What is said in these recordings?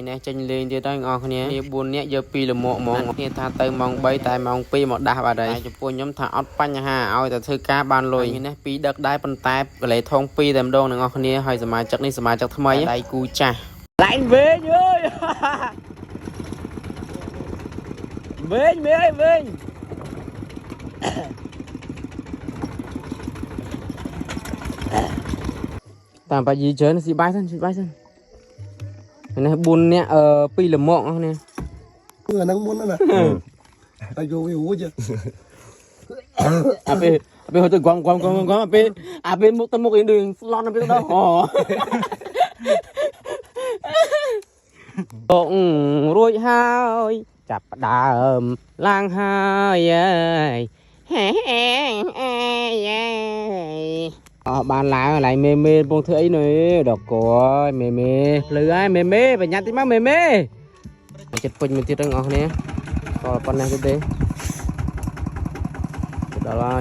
nè tranh lên thì tay ngọc nè buồn nè giờ pi là một mong nè tha tay mong bay tay mong pi một đá vào đây chụp buồn nhóm thả ớt bánh ha aoแต่ซื้อ cá ban lôi nè pi đợtได้ปันtay lấy thong pi tầm đô ngọc nè hayสมาจักนี่สมาจักทำไมได้กูจ้าlạnh về ơi về tạm phải gì chơi nó xì bay thân này buồn nè pi là mộng nè người đang muốn nè tay vô hiểu chưa ape hồi tôi quăng ape một tấm một cái đường lon nó biết đâu rồi hai chập đàm lang hai bạn lại mê buông thứ ấy nữa đọc của mê lưới mê và nhặt tí má mê chật phình mình chưa ngọt nè còn con này cái gì cho đó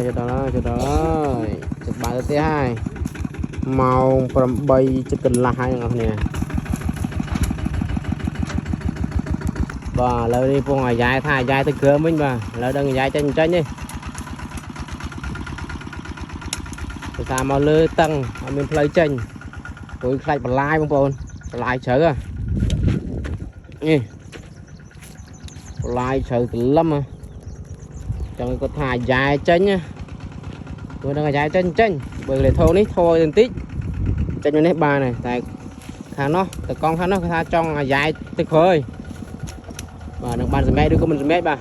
chật bài thứ hai màu bay chật cần là hai ngọt nè và lời đi buông ngoài dài thai dài từ cửa mình mà lời đừng dài chân đi ta mau lơ tăng mình play chân tôi khai bật like không bọn like chớ à nè like chớ từ lâm à chẳng có thả dài chân nha tôi đang dài chân bởi để thôi tiền tích chân cho nét ba này tại khá nó từ con khá nó tha trong dài tuyệt vời và được bàn mẹ đưa con mình mẹ bà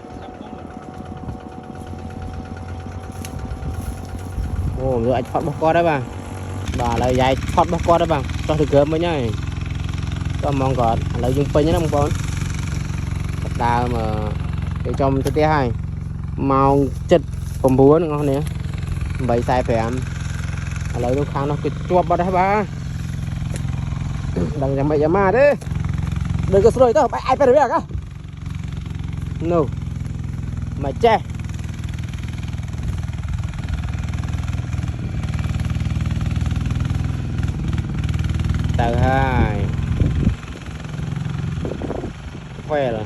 rồi anh phật bóc co đấy bà là dài phật bóc co đấy bà cho thử cơm mới nhá cho mong còn lợi dụng pin nhá không con đào mà để trong thứ hai màu chất phẩm búa ngon nè vậy sai phải em lợi dụng khang nó cái chuột vào đây bà đừng làm bậy mà đấy đừng có sôi tao ai phải được à no mà che tờ hai khoe rồi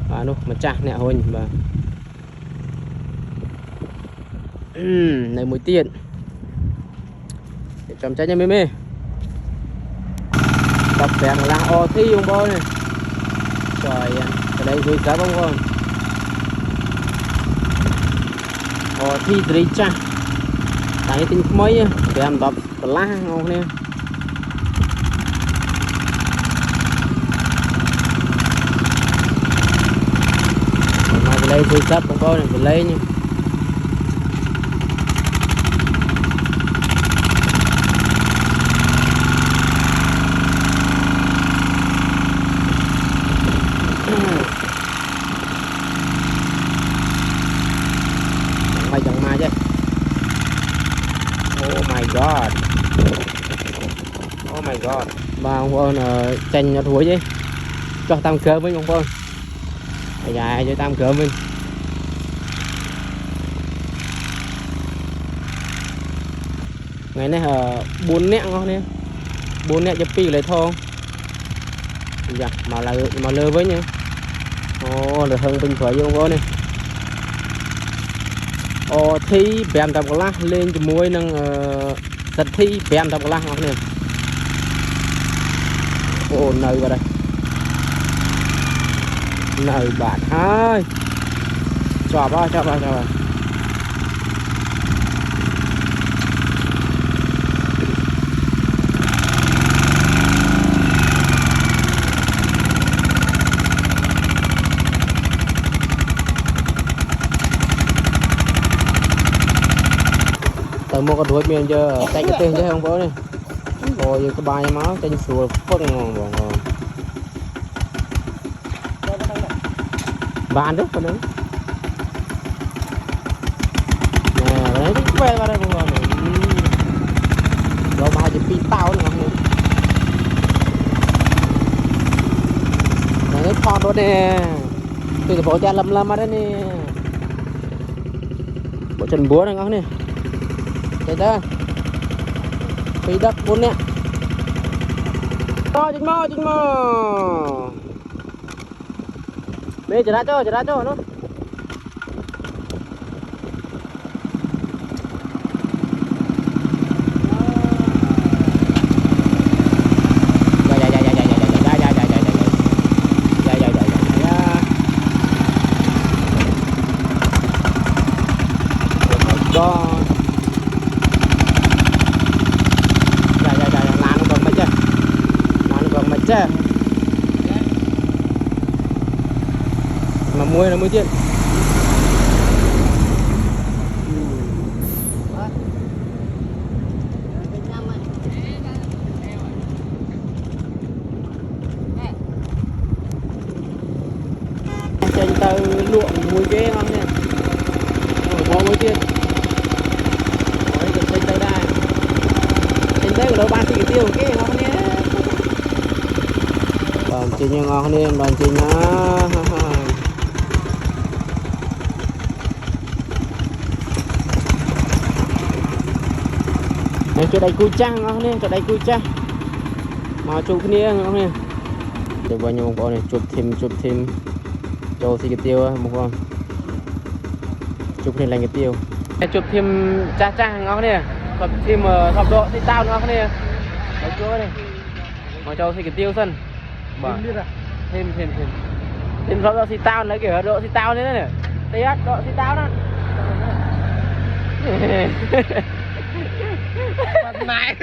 và nó mà chặt nè hồi mà này mũi tiền để chấm trái nha mê tập bèn là ô thi không bố này trời cái đây vui cá bông không ô thi три cha tại tin mới để em tập lá ngon nè mà cái đây tôi sắp không có này phải lấy nha mày chẳng mà chứ oh my god mà ông ơi là tranh nhặt hối chứ cho tam cơm với ông ơi dài cho tam cơm mình ngày nay bốn nẹt ngon nè bốn nẹt cho pi lấy thong dạ mà lơ với nhá được hơn bình khỏi với ông ơi này thi bèm tập lá lên cho muối nâng thật thi bèm tập lá ngon nè nơi vào đây nơi bạn ơi cho ba từ mua con đuổi miền chưa tay cái tên chứ không có này rồi cái bài máu trên sùa phốt ngon bạn đấy con đấy nè đấy cái que vào đây con này rồi mà chỉ pi tao nữa này con đó nè từ bộ cha lâm ở đây nè bộ chân búa này ngon nè đây đó Phi đất 4 nè. Chính mò. Bê chả ra cho nó. Mà muối là muối tiền. Trên tàu luộm muối ghê ngon nè. Có muối tiền. Đấy, trên tàu đài. Trên tàu đâu bán cái tiêu ghê ngon nè. Đoàn chín như ngon nè, đoàn chín á. Cho đầy cùi chăng ngon nè, cho đầy cùi chăng. Mà chụp cái nia ngon nè. Được bao nhiêu bọn này chụp thêm cho xì cái tiêu một con. Chụp thêm lành cái tiêu. Chụp thêm cha ngon nè. Chụp thêm thọc độ thì tao ngon nè. Đấy chỗ này. Mà cho xì cái tiêu sân. Thêm thọc độ xì tao lấy kiểu độ xì tao thế này. Tết độ xì tao đó. Mặt mày